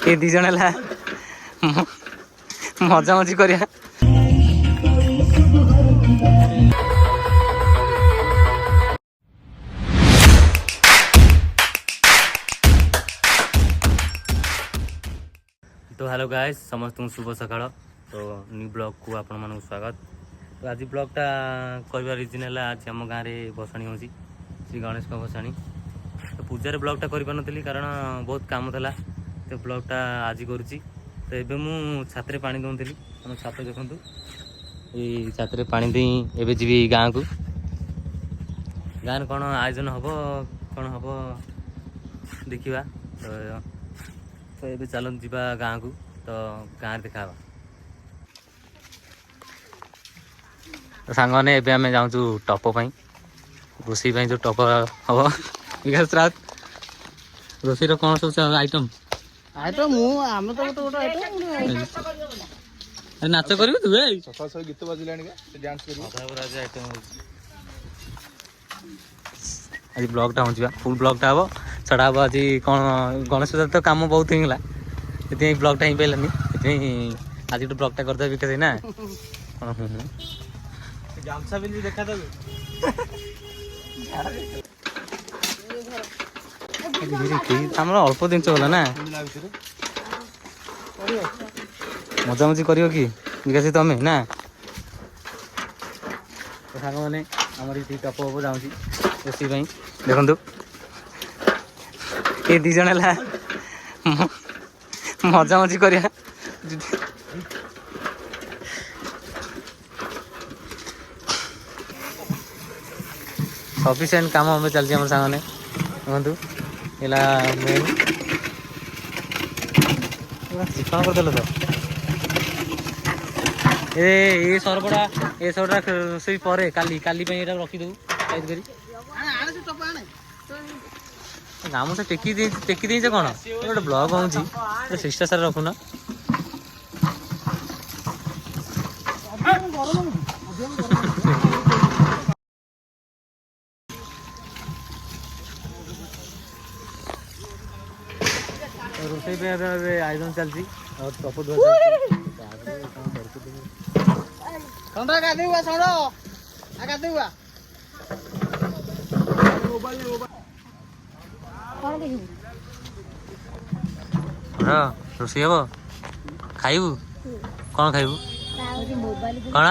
ये दी जण है मजा मजी करिया। तो हेलो गाइस समस्त शुभ सकाळ। तो न्यू ब्लॉग को आपण मानक स्वागत। तो आज ब्लॉगटा कर रिजन है आज आम गाँव में भसाणी हो श्री गणेश भसाणी। तो पूजार ब्लॉगटा कर कारण बहुत काम था तो ब्लॉगटा आज करुँची। तो ये मुझे छात्र पानी दौली आम छात देखु ये छात्र पानी दी एवं जी गाँव को गाँव कौन आयोजन हम कौन हम देखा। तो ये चल जा गाँव को तो गाँव देखा। तो सांग ने आम जाऊँ टप रोषे जो टप हम विकास राउत रोषे कौन सब आइटम आइटम आम तो गोटे आइटम नाच कर गीत बाजिला डांस आज ब्लॉगटा हो फुल ब्लॉगटा हम छड़ा हम आज कौन गणेश पूजा तो कम बहुत होगा ये ब्लॉगटा ही पारानी आज तो ब्लॉगटा करदे विकास ना गामछा भी देखा था अल्प दिन गला ना मजा मजी कर कि विकास तमें ना तो सांग मैंने आमर ये टप हम जाऊँ रोषे देखु ये दी जण है मजा मजी करिया। सफिसीयंट काम हमें चलती आम सांग देखु मेन चिकन करदेल तो ये सरबड़ा रोषे पर काली रखीदेव साइज कर गाँव से टेकी दे कौन गोटे ब्लॉग हो शिष्टाचार रखुना रोषे पे आयोजन चलती और टप ठंडा गाधुआ गाधुआ रोषे हम खाइबू कौन खाइबू कौन